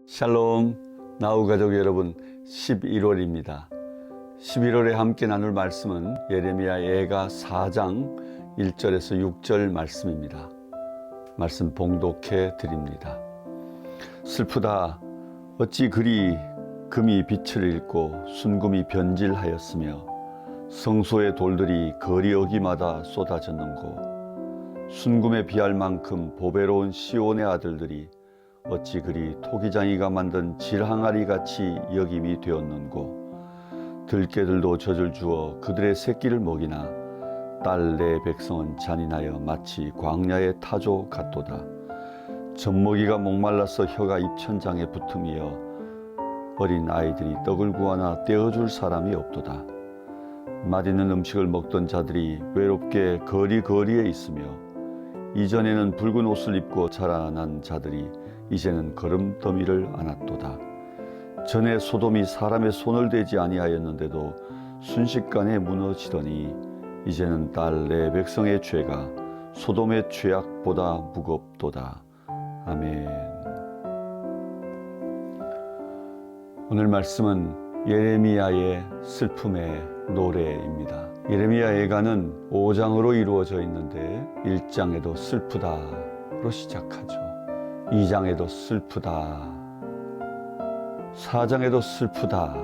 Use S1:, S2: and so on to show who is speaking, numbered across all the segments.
S1: 샬롬, 나우 가족 여러분, 11월입니다. 11월에 함께 나눌 말씀은 예레미야 예가 4장 1절에서 6절 말씀입니다. 말씀 봉독해 드립니다. 슬프다. 어찌 그리 금이 빛을 잃고 순금이 변질하였으며 성소의 돌들이 거리 어기마다 쏟아졌는고 순금에 비할 만큼 보배로운 시온의 아들들이 어찌 그리 토기장이가 만든 질항아리 같이 여김이 되었는고 들깨들도 젖을 주어 그들의 새끼를 먹이나 딸 내 백성은 잔인하여 마치 광야의 타조 같도다. 젖먹이가 목말라서 혀가 입천장에 붙음이여 어린 아이들이 떡을 구하나 떼어줄 사람이 없도다. 맛있는 음식을 먹던 자들이 외롭게 거리거리에 있으며 이전에는 붉은 옷을 입고 자라난 자들이 이제는 거름더미를 안았도다. 전에 소돔이 사람의 손을 대지 아니하였는데도 순식간에 무너지더니 이제는 딸 내 백성의 죄가 소돔의 죄악보다 무겁도다. 아멘. 오늘 말씀은 예레미야의 슬픔의 노래입니다. 예레미야 예가는 5장으로 이루어져 있는데 1장에도 슬프다로 시작하죠. 2장에도 슬프다. 4장에도 슬프다.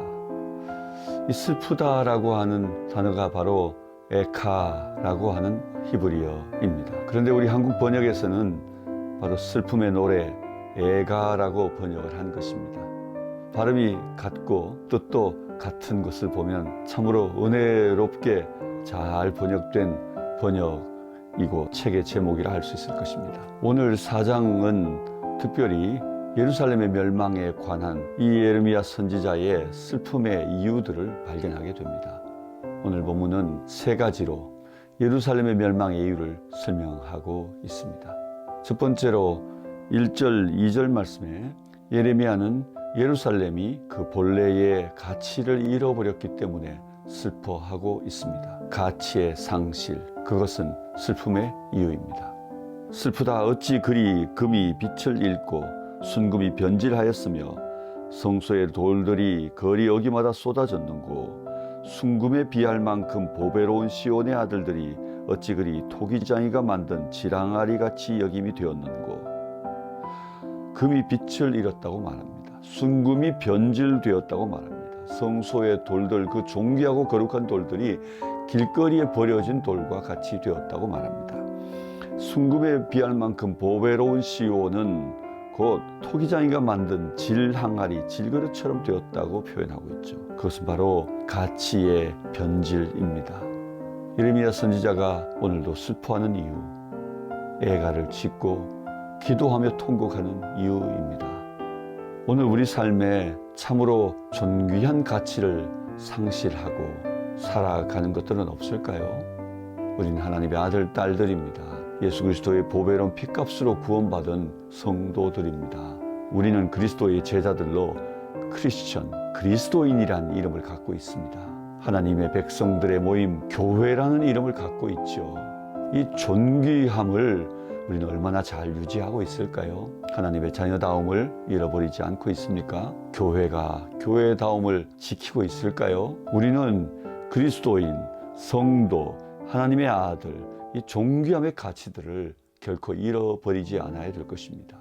S1: 이 슬프다라고 하는 단어가 바로 에카라고 하는 히브리어입니다. 그런데 우리 한국 번역에서는 바로 슬픔의 노래 에가라고 번역을 한 것입니다. 발음이 같고 뜻도 같은 것을 보면 참으로 은혜롭게 잘 번역된 번역이고 책의 제목이라 할 수 있을 것입니다. 오늘 4장은 특별히 예루살렘의 멸망에 관한 이 예레미야 선지자의 슬픔의 이유들을 발견하게 됩니다. 오늘 본문은 세 가지로 예루살렘의 멸망의 이유를 설명하고 있습니다. 첫 번째로 1절, 2절 말씀에 예레미야는 예루살렘이 그 본래의 가치를 잃어버렸기 때문에 슬퍼하고 있습니다. 가치의 상실, 그것은 슬픔의 이유입니다. 슬프다. 어찌 그리 금이 빛을 잃고 순금이 변질하였으며 성소의 돌들이 거리 어기마다 쏟아졌는고 순금에 비할 만큼 보배로운 시온의 아들들이 어찌 그리 토기장이가 만든 질항아리 같이 여김이 되었는고. 금이 빛을 잃었다고 말합니다. 순금이 변질되었다고 말합니다. 성소의 돌들, 그 존귀하고 거룩한 돌들이 길거리에 버려진 돌과 같이 되었다고 말합니다. 순금에 비할 만큼 보배로운 시온은 곧 토기장이가 만든 질항아리, 질그릇처럼 되었다고 표현하고 있죠. 그것은 바로 가치의 변질입니다. 예레미야 선지자가 오늘도 슬퍼하는 이유, 애가를 짓고 기도하며 통곡하는 이유입니다. 오늘 우리 삶에 참으로 존귀한 가치를 상실하고 살아가는 것들은 없을까요? 우린 하나님의 아들, 딸들입니다. 예수 그리스도의 보배로운 피값으로 구원받은 성도들입니다. 우리는 그리스도의 제자들로 크리스천, 그리스도인이란 이름을 갖고 있습니다. 하나님의 백성들의 모임, 교회라는 이름을 갖고 있죠. 이 존귀함을 우리는 얼마나 잘 유지하고 있을까요? 하나님의 자녀다움을 잃어버리지 않고 있습니까? 교회가 교회다움을 지키고 있을까요? 우리는 그리스도인, 성도, 하나님의 아들, 이 존귀함의 가치들을 결코 잃어버리지 않아야 될 것입니다.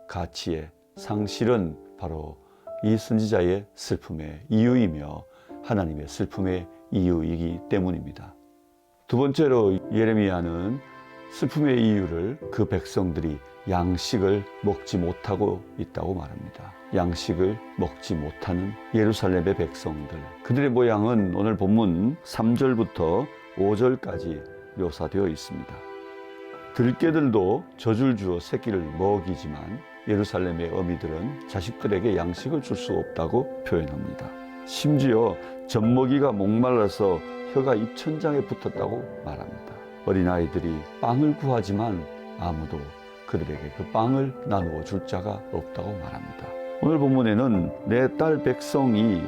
S1: 가치의 상실은 바로 이 선지자의 슬픔의 이유이며 하나님의 슬픔의 이유이기 때문입니다. 두 번째로 예레미야는 슬픔의 이유를 그 백성들이 양식을 먹지 못하고 있다고 말합니다. 양식을 먹지 못하는 예루살렘의 백성들. 그들의 모양은 오늘 본문 3절부터 5절까지 묘사되어 있습니다. 들깨들도 젖을 주어 새끼를 먹이지만 예루살렘의 어미들은 자식들에게 양식을 줄 수 없다고 표현합니다. 심지어 젖먹이가 목말라서 혀가 입천장에 붙었다고 말합니다. 어린아이들이 빵을 구하지만 아무도 그들에게 그 빵을 나누어 줄 자가 없다고 말합니다. 오늘 본문에는 내 딸 백성이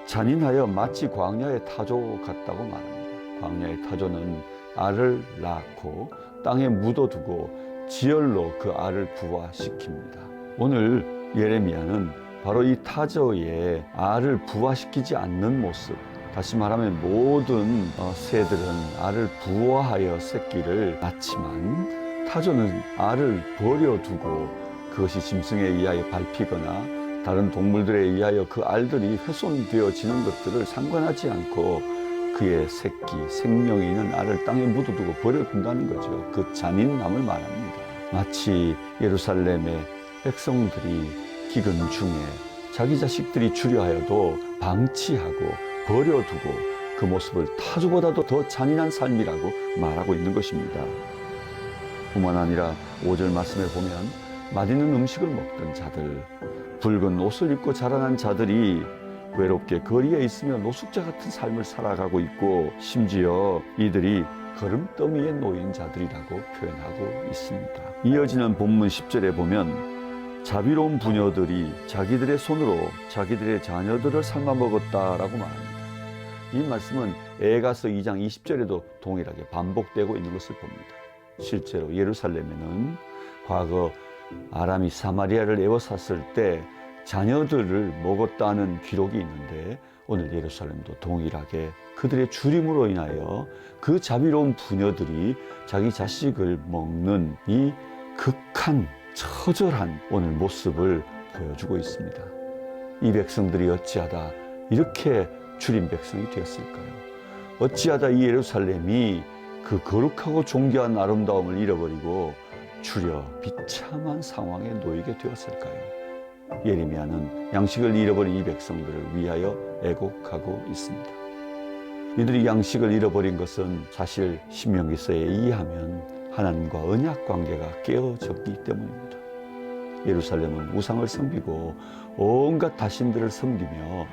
S1: 잔인하여 마치 광야의 타조 같다고 말합니다. 광야의 타조는 알을 낳고 땅에 묻어두고 지열로 그 알을 부화시킵니다. 오늘 예레미야는 바로 이 타조의 알을 부화시키지 않는 모습, 다시 말하면 모든 새들은 알을 부화하여 새끼를 낳지만 타조는 알을 버려두고 그것이 짐승에 의하여 밟히거나 다른 동물들에 의하여 그 알들이 훼손되어지는 것들을 상관하지 않고 그의 새끼, 생명이 있는 알을 땅에 묻어두고 버려둔다는 거죠. 그 잔인함을 말합니다. 마치 예루살렘의 백성들이 기근 중에 자기 자식들이 주려하여도 방치하고 버려두고 그 모습을 타조보다도 더 잔인한 삶이라고 말하고 있는 것입니다. 뿐만 아니라 5절 말씀에 보면 맛있는 음식을 먹던 자들, 붉은 옷을 입고 자라난 자들이 외롭게 거리에 있으며 노숙자 같은 삶을 살아가고 있고 심지어 이들이 거름더미에 놓인 자들이라고 표현하고 있습니다. 이어지는 본문 10절에 보면 자비로운 부녀들이 자기들의 손으로 자기들의 자녀들을 삶아 먹었다라고 말합니다. 이 말씀은 에가서 2장 20절에도 동일하게 반복되고 있는 것을 봅니다. 실제로 예루살렘에는 과거 아람이 사마리아를 에워쌌을 때 자녀들을 먹었다는 기록이 있는데 오늘 예루살렘도 동일하게 그들의 줄임으로 인하여 그 자비로운 부녀들이 자기 자식을 먹는 이 극한 처절한 오늘 모습을 보여주고 있습니다. 이 백성들이 어찌하다 이렇게 줄임 백성이 되었을까요? 어찌하다 이 예루살렘이 그 거룩하고 존귀한 아름다움을 잃어버리고 주려 비참한 상황에 놓이게 되었을까요? 예레미야는 양식을 잃어버린 이 백성들을 위하여 애곡하고 있습니다. 이들이 양식을 잃어버린 것은 사실 신명기서에 의하면 하나님과 언약 관계가 깨어졌기 때문입니다. 예루살렘은 우상을 섬기고 온갖 다신들을 섬기며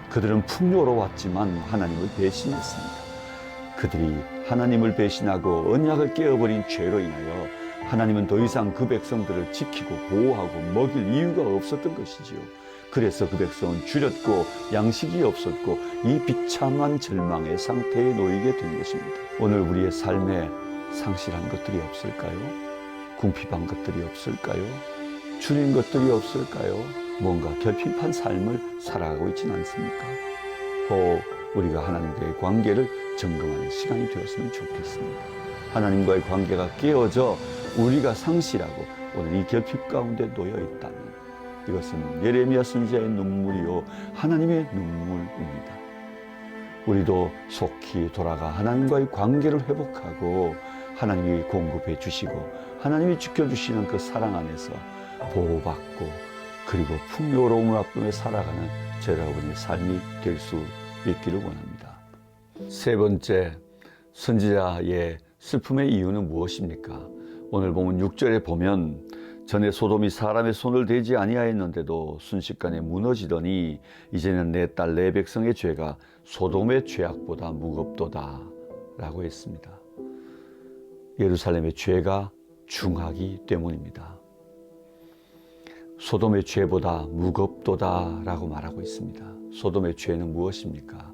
S1: 그들은 풍요로웠지만 하나님을 배신했습니다. 그들이 하나님을 배신하고 언약을 깨어버린 죄로 인하여 하나님은 더 이상 그 백성들을 지키고 보호하고 먹일 이유가 없었던 것이지요. 그래서 그 백성은 줄였고 양식이 없었고 이 비참한 절망의 상태에 놓이게 된 것입니다. 오늘 우리의 삶에 상실한 것들이 없을까요? 궁핍한 것들이 없을까요? 줄인 것들이 없을까요? 뭔가 결핍한 삶을 살아가고 있지는 않습니까? 우리가 하나님과의 관계를 점검하는 시간이 되었으면 좋겠습니다. 하나님과의 관계가 깨어져 우리가 상실하고 오늘 이 결핍 가운데 놓여 있다면 이것은 예레미야 선지자의 눈물이요 하나님의 눈물입니다. 우리도 속히 돌아가 하나님과의 관계를 회복하고 하나님이 공급해 주시고 하나님이 지켜주시는 그 사랑 안에서 보호받고 그리고 풍요로움을 앞으로 살아가는 여러분의 삶이 될 수 있기를 원합니다. 세 번째, 선지자의 슬픔의 이유는 무엇입니까? 오늘 보면 6절에 보면 전에 소돔이 사람의 손을 대지 아니하였는데도 순식간에 무너지더니 이제는 내 딸 내 백성의 죄가 소돔의 죄악보다 무겁도다 라고 했습니다. 예루살렘의 죄가 중하기 때문입니다. 소돔의 죄보다 무겁도다 라고 말하고 있습니다. 소돔의 죄는 무엇입니까?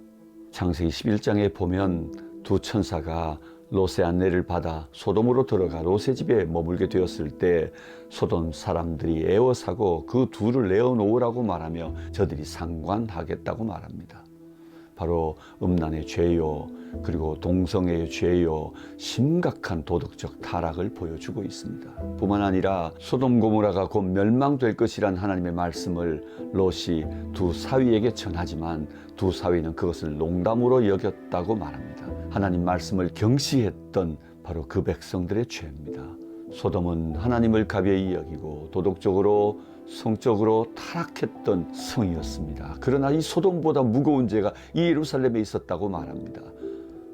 S1: 창세기 11장에 보면 두 천사가 롯의 안내를 받아 소돔으로 들어가 롯의 집에 머물게 되었을 때 소돔 사람들이 애워사고 그 둘을 내어놓으라고 말하며 저들이 상관하겠다고 말합니다. 바로 음란의 죄요, 그리고 동성애의 죄요, 심각한 도덕적 타락을 보여주고 있습니다. 뿐만 아니라 소돔 고모라가 곧 멸망될 것이란 하나님의 말씀을 롯이 두 사위에게 전하지만 두 사위는 그것을 농담으로 여겼다고 말합니다. 하나님 말씀을 경시했던 바로 그 백성들의 죄입니다. 소돔은 하나님을 가벼이 여기고 도덕적으로 성적으로 타락했던 성이었습니다. 그러나 이 소돔보다 무거운 죄가 이 예루살렘에 있었다고 말합니다.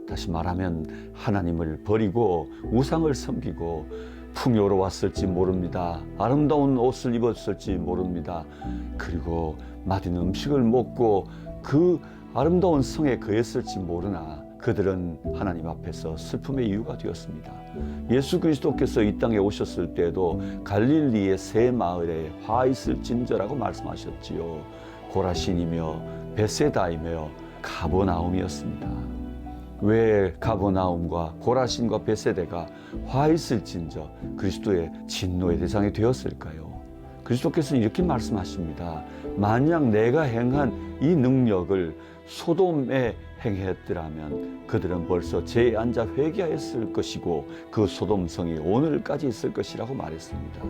S1: 다시 말하면 하나님을 버리고 우상을 섬기고 풍요로웠을지 모릅니다. 아름다운 옷을 입었을지 모릅니다. 그리고 맛있는 음식을 먹고 그 아름다운 성에 거했을지 모르나 그들은 하나님 앞에서 슬픔의 이유가 되었습니다. 예수 그리스도께서 이 땅에 오셨을 때에도 갈릴리의 세 마을에 화 있을진저라고 말씀하셨지요. 고라신이며 베세다이며 가버나움이었습니다. 왜 가버나움과 고라신과 베세다가 화 있을진저 그리스도의 진노의 대상이 되었을까요? 그리스도께서는 이렇게 말씀하십니다. 만약 내가 행한 이 능력을 소돔에 행했더라면 그들은 벌써 제에 앉아 회개하였을 것이고 그 소돔성이 오늘까지 있을 것이라고 말했습니다.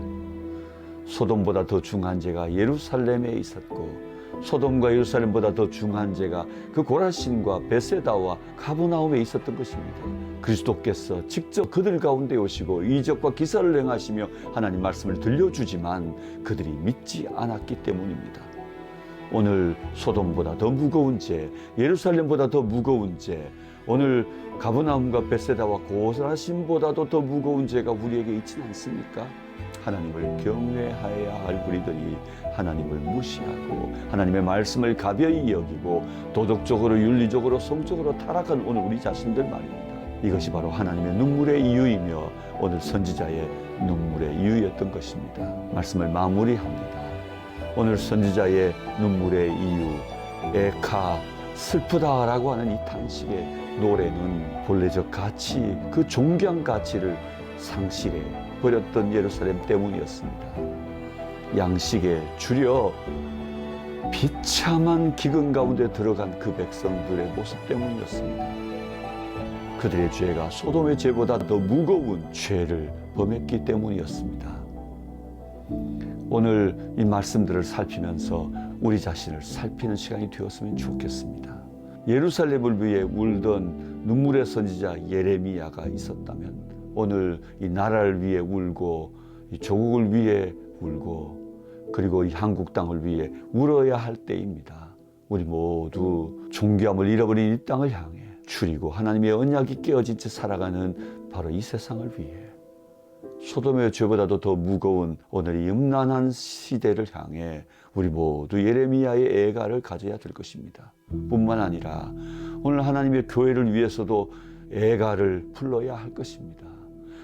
S1: 소돔보다 더 중한 죄가 예루살렘에 있었고 소돔과 예루살렘보다 더 중한 죄가 그 고라신과 베세다와 가버나움에 있었던 것입니다. 그리스도께서 직접 그들 가운데 오시고 이적과 기사를 행하시며 하나님 말씀을 들려주지만 그들이 믿지 않았기 때문입니다. 오늘 소돔보다 더 무거운 죄, 예루살렘보다 더 무거운 죄, 오늘 가버나움과 베세다와 고라신보다도 더 무거운 죄가 우리에게 있지는 않습니까? 하나님을 경외하여야 할 우리들이 하나님을 무시하고 하나님의 말씀을 가벼이 여기고 도덕적으로 윤리적으로 성적으로 타락한 오늘 우리 자신들 말입니다. 이것이 바로 하나님의 눈물의 이유이며 오늘 선지자의 눈물의 이유였던 것입니다. 말씀을 마무리합니다. 오늘 선지자의 눈물의 이유, 에카, 슬프다라고 하는 이 탄식의 노래는 본래적 가치, 그 존귀한 가치를 상실해 버렸던 예루살렘 때문이었습니다. 양식에 줄여 비참한 기근 가운데 들어간 그 백성들의 모습 때문이었습니다. 그들의 죄가 소돔의 죄보다 더 무거운 죄를 범했기 때문이었습니다. 오늘 이 말씀들을 살피면서 우리 자신을 살피는 시간이 되었으면 좋겠습니다. 예루살렘을 위해 울던 눈물의 선지자 예레미야가 있었다면 오늘 이 나라를 위해 울고 이 조국을 위해 울고 그리고 이 한국 땅을 위해 울어야 할 때입니다. 우리 모두 존귀함을 잃어버린 이 땅을 향해 추리고 하나님의 언약이 깨어진 채 살아가는 바로 이 세상을 위해 소돔의 죄보다도 더 무거운 오늘 이 음란한 시대를 향해 우리 모두 예레미야의 애가를 가져야 될 것입니다. 뿐만 아니라 오늘 하나님의 교회를 위해서도 애가를 불러야 할 것입니다.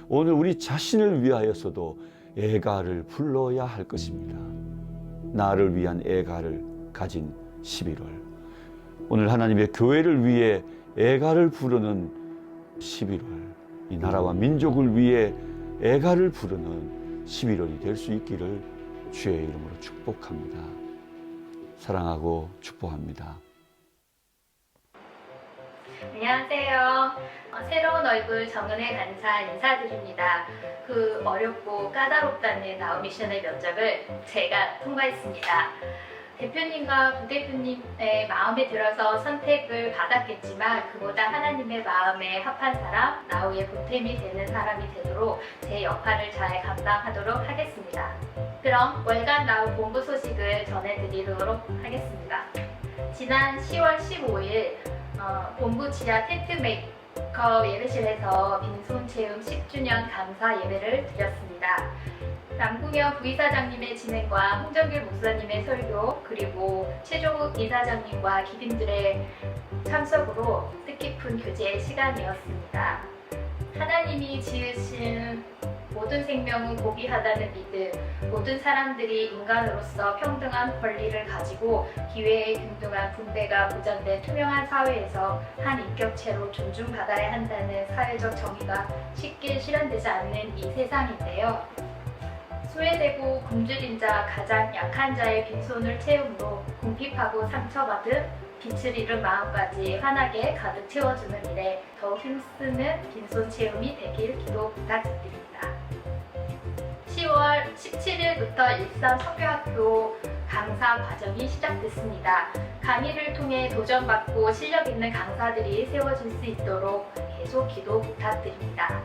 S1: 오늘 우리 자신을 위하여서도 애가를 불러야 할 것입니다. 나를 위한 애가를 가진 11월. 오늘 하나님의 교회를 위해 애가를 부르는 11월. 이 나라와 민족을 위해 애가를 부르는 11월이 될 수 있기를 주의 이름으로 축복합니다. 사랑하고 축복합니다.
S2: 안녕하세요. 새로운 얼굴 정은혜 간사 인사드립니다. 그 어렵고 까다롭다는 나우미션의 면접을 제가 통과했습니다. 대표님과 부대표님의 마음에 들어서 선택을 받았겠지만 그보다 하나님의 마음에 합한 사람, 나우의 보탬이 되는 사람이 되도록 제 역할을 잘 감당하도록 하겠습니다. 그럼 월간 나우 본부 소식을 전해드리도록 하겠습니다. 지난 10월 15일 본부 지하 텐트 메이커 예배실에서 빈손 체험 10주년 감사 예배를 드렸습니다. 남궁현 부이사장님의 진행과 홍정길 목사님의 설교 그리고 최종욱 이사장님과 기빈들의 참석으로 뜻깊은 교제의 시간이었습니다. 하나님이 지으신 모든 생명은 고귀하다는 믿음, 모든 사람들이 인간으로서 평등한 권리를 가지고 기회의 균등한 분배가 보장된 투명한 사회에서 한 인격체로 존중받아야 한다는 사회적 정의가 쉽게 실현되지 않는 이 세상인데요. 소외되고 굶주린 자, 가장 약한 자의 빈손을 채움으로 궁핍하고 상처받은 빛을 잃은 마음까지 환하게 가득 채워주는 일에 더 힘쓰는 빈손 체험이 되길 기도 부탁드립니다. 10월 17일부터 일산 선교학교 강사 과정이 시작됐습니다. 강의를 통해 도전받고 실력 있는 강사들이 세워질 수 있도록 계속 기도 부탁드립니다.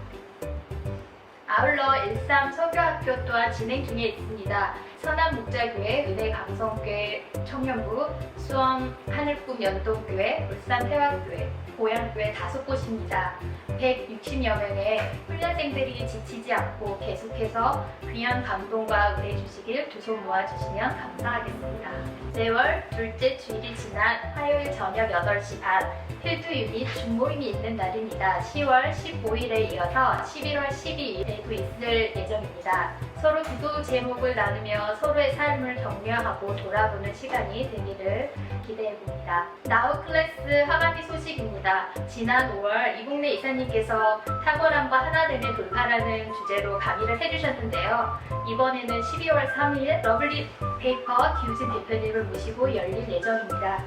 S2: 아울러 일산 선교학교 또한 진행 중에 있습니다. 선한목자교회, 은혜감성교회, 청년부, 수원 하늘꿈 연동교회, 울산 태화교회, 고양교회 5곳입니다. 160여 명의 훈련생들이 지치지 않고 계속해서 귀한 감동과 은혜 주시길 두 손 모아주시면 감사하겠습니다. 4월 둘째 주일이 지난 화요일 저녁 8시 반 필드 유닛 중모임이 있는 날입니다. 10월 15일에 이어서 11월 12일에 가지고 있을 예정입니다. 서로 기도 제목을 나누며 서로의 삶을 격려하고 돌아보는 시간이 되기를 기대해 봅니다. 나우 클래스 하반기 소식입니다. 지난 5월 이국래 이사님께서 탁월함과 하나됨의 돌파라는 주제로 강의를 해주셨는데요. 이번에는 12월 3일 러블리 페이퍼 김우진 대표님을 모시고 열릴 예정입니다.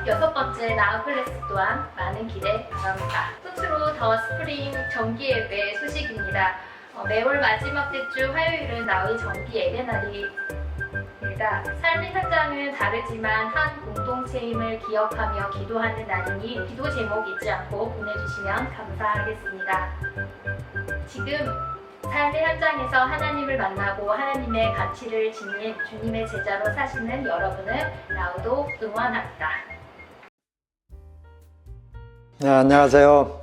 S2: 6번째 나우 클래스 또한 많은 기대 바랍니다. 끝으로 더 스프링 정기 예배 소식입니다. 매월 마지막 주 화요일은 나의 정기 예배 날입니다. 삶의 현장은 다르지만 한 공동체임을 기억하며 기도하는 날이니 기도 제목 잊지 않고 보내주시면 감사하겠습니다. 지금 삶의 현장에서 하나님을 만나고 하나님의 가치를 지닌 주님의 제자로 사시는 여러분을 나우도 응원합니다.
S3: 네, 안녕하세요.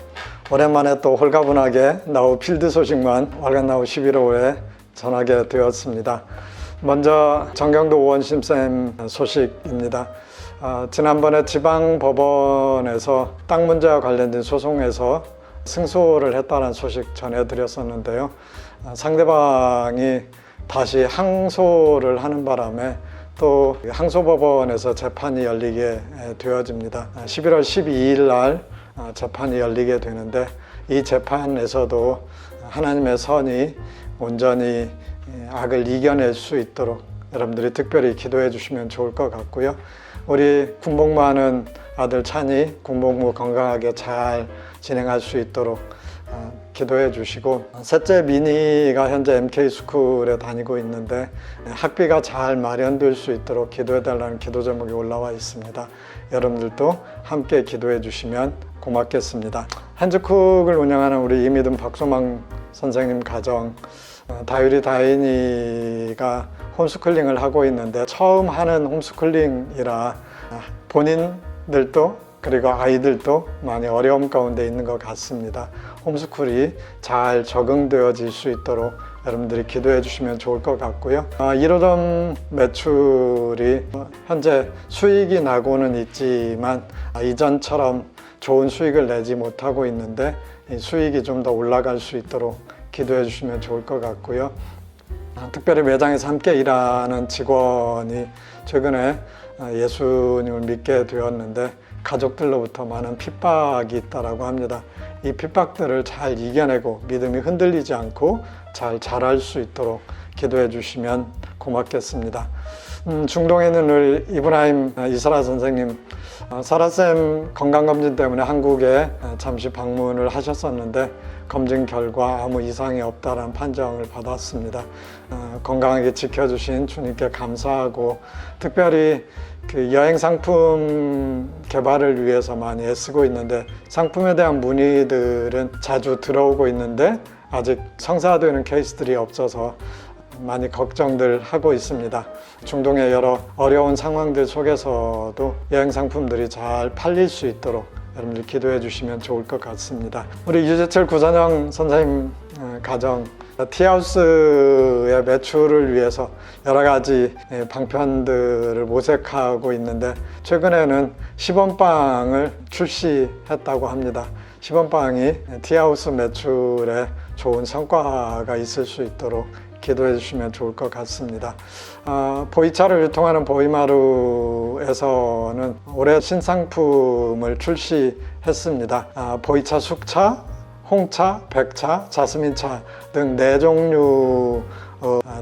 S3: 오랜만에 또 홀가분하게 나우 필드 소식만 월간나우 11호에 전하게 되었습니다. 먼저 정경도 오원심쌤 소식입니다. 지난번에 지방법원에서 땅 문제와 관련된 소송에서 승소를 했다는 소식 전해드렸었는데요. 상대방이 다시 항소를 하는 바람에 또 항소법원에서 재판이 열리게 되어집니다. 11월 12일 날 재판이 열리게 되는데, 이 재판에서도 하나님의 선이 온전히 악을 이겨낼 수 있도록 여러분들이 특별히 기도해 주시면 좋을 것 같고요. 우리 군복무하는 아들 찬이 군복무 건강하게 잘 진행할 수 있도록 기도해 주시고, 셋째 미니가 현재 MK스쿨에 다니고 있는데 학비가 잘 마련될 수 있도록 기도해 달라는 기도 제목이 올라와 있습니다. 여러분들도 함께 기도해 주시면 고맙겠습니다. 핸즈쿡을 운영하는 우리 이미든 박소망 선생님 가정, 다율이 다인이가 홈스쿨링을 하고 있는데 처음 하는 홈스쿨링이라 본인들도 그리고 아이들도 많이 어려움 가운데 있는 것 같습니다. 홈스쿨이 잘 적응되어질 수 있도록 여러분들이 기도해 주시면 좋을 것 같고요. 1호점 매출이 현재 수익이 나고는 있지만 이전처럼 좋은 수익을 내지 못하고 있는데 이 수익이 좀 더 올라갈 수 있도록 기도해 주시면 좋을 것 같고요. 특별히 매장에서 함께 일하는 직원이 최근에 예수님을 믿게 되었는데 가족들로부터 많은 핍박이 있다고 합니다. 이 핍박들을 잘 이겨내고 믿음이 흔들리지 않고 잘 자랄 수 있도록 기도해 주시면 고맙겠습니다. 중동에 있는 우리 이브라임 이사라 선생님, 사라쌤 건강검진 때문에 한국에 잠시 방문을 하셨었는데 검진 결과 아무 이상이 없다는 판정을 받았습니다. 건강하게 지켜주신 주님께 감사하고, 특별히 그 여행 상품 개발을 위해서 많이 애쓰고 있는데 상품에 대한 문의들은 자주 들어오고 있는데 아직 성사되는 케이스들이 없어서 많이 걱정들 하고 있습니다. 중동의 여러 어려운 상황들 속에서도 여행 상품들이 잘 팔릴 수 있도록 여러분들 기도해 주시면 좋을 것 같습니다. 우리 유재철 구선영 선생님 가정, 티하우스의 매출을 위해서 여러 가지 방편들을 모색하고 있는데 최근에는 시범빵을 출시했다고 합니다. 시범빵이 티하우스 매출에 좋은 성과가 있을 수 있도록 기도해 주시면 좋을 것 같습니다. 보이차를 유통하는 보이마루에서는 올해 신상품을 출시했습니다. 보이차 숙차, 홍차, 백차, 자스민차 등 4종류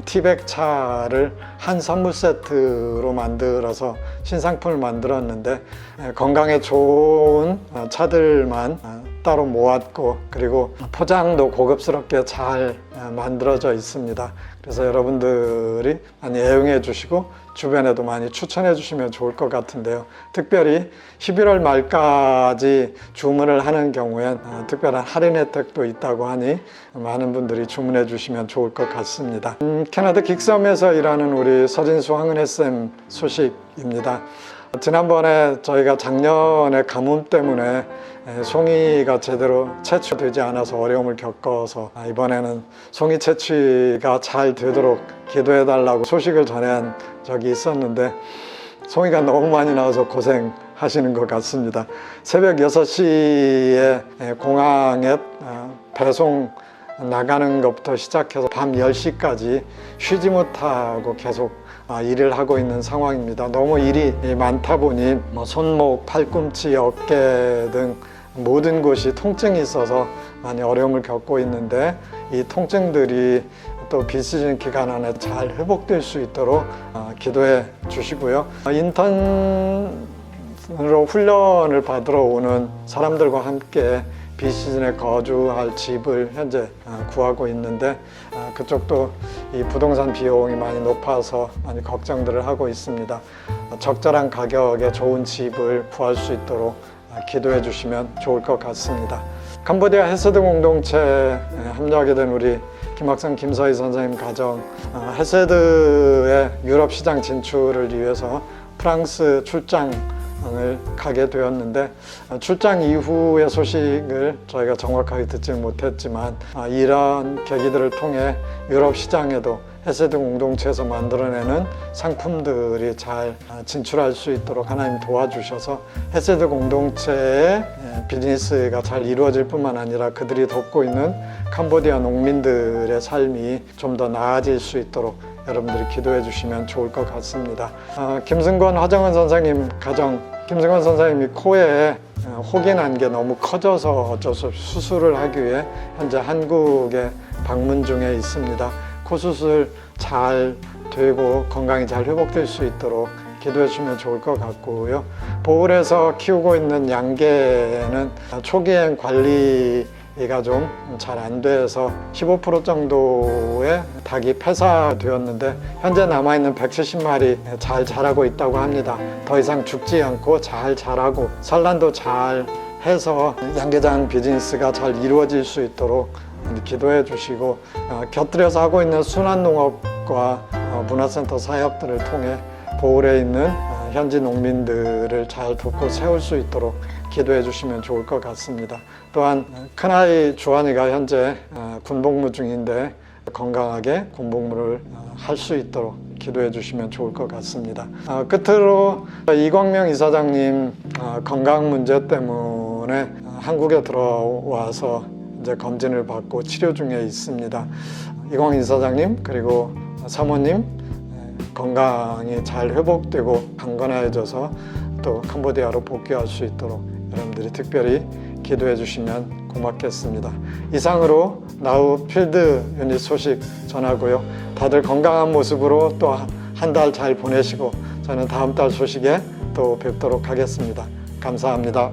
S3: 티백차를 한 선물 세트로 만들어서 신상품을 만들었는데 건강에 좋은 차들만 따로 모았고, 그리고 포장도 고급스럽게 잘 만들어져 있습니다. 그래서 여러분들이 많이 애용해 주시고 주변에도 많이 추천해 주시면 좋을 것 같은데요. 특별히 11월 말까지 주문을 하는 경우엔 특별한 할인 혜택도 있다고 하니 많은 분들이 주문해 주시면 좋을 것 같습니다. 캐나다 긱섬에서 일하는 우리 서진수 황은혜쌤 소식입니다. 지난번에 저희가 작년에 가뭄 때문에 송이가 제대로 채취되지 않아서 어려움을 겪어서 이번에는 송이 채취가 잘 되도록 기도해 달라고 소식을 전한 적이 있었는데 송이가 너무 많이 나와서 고생하시는 것 같습니다. 새벽 6시에 공항에 배송 나가는 것부터 시작해서 밤 10시까지 쉬지 못하고 계속 일을 하고 있는 상황입니다. 너무 일이 많다 보니 손목, 팔꿈치, 어깨 등 모든 곳이 통증이 있어서 많이 어려움을 겪고 있는데, 이 통증들이 또 비시즌 기간 안에 잘 회복될 수 있도록 기도해 주시고요. 인턴으로 훈련을 받으러 오는 사람들과 함께 비시즌에 거주할 집을 현재 구하고 있는데, 그쪽도 이 부동산 비용이 많이 높아서 많이 걱정들을 하고 있습니다. 적절한 가격에 좋은 집을 구할 수 있도록 기도해 주시면 좋을 것 같습니다. 캄보디아 헤세드 공동체에 합류하게 된 우리 김학성 김서희 선생님 가정, 헤세드의 유럽 시장 진출을 위해서 프랑스 출장을 가게 되었는데, 출장 이후의 소식을 저희가 정확하게 듣지 못했지만 이러한 계기들을 통해 유럽 시장에도 헤세드 공동체에서 만들어내는 상품들이 잘 진출할 수 있도록 하나님 도와주셔서 헤세드 공동체의 비즈니스가 잘 이루어질 뿐만 아니라 그들이 돕고 있는 캄보디아 농민들의 삶이 좀 더 나아질 수 있도록 여러분들이 기도해 주시면 좋을 것 같습니다. 김승권 화정은 선생님 가정, 김승권 선생님이 코에 혹이 난 게 너무 커져서 어쩔 수 없이 수술을 하기 위해 현재 한국에 방문 중에 있습니다. 코 수술 잘 되고 건강이 잘 회복될 수 있도록 기도해 주시면 좋을 것 같고요. 보울에서 키우고 있는 양계는 초기엔 관리가 좀 잘 안 돼서 15% 정도의 닭이 폐사되었는데, 현재 남아있는 170마리 잘 자라고 있다고 합니다. 더 이상 죽지 않고 잘 자라고 산란도 잘 해서 양계장 비즈니스가 잘 이루어질 수 있도록 기도해 주시고, 곁들여서 하고 있는 순환농업과 문화센터 사역들을 통해 보울에 있는 현지 농민들을 잘 돕고 세울 수 있도록 기도해 주시면 좋을 것 같습니다. 또한 큰아이 주한이가 현재 군복무 중인데 건강하게 군복무를 할 수 있도록 기도해 주시면 좋을 것 같습니다. 끝으로 이광명 이사장님 건강 문제 때문에 한국에 들어와서 이제 검진을 받고 치료 중에 있습니다. 이광 이사장님 그리고 사모님 건강이 잘 회복되고 강건해져서 또 캄보디아로 복귀할 수 있도록 여러분들이 특별히 기도해 주시면 고맙겠습니다. 이상으로 나우 필드 유닛 소식 전하고요. 다들 건강한 모습으로 또 한 달 잘 보내시고 저는 다음 달 소식에 또 뵙도록 하겠습니다. 감사합니다.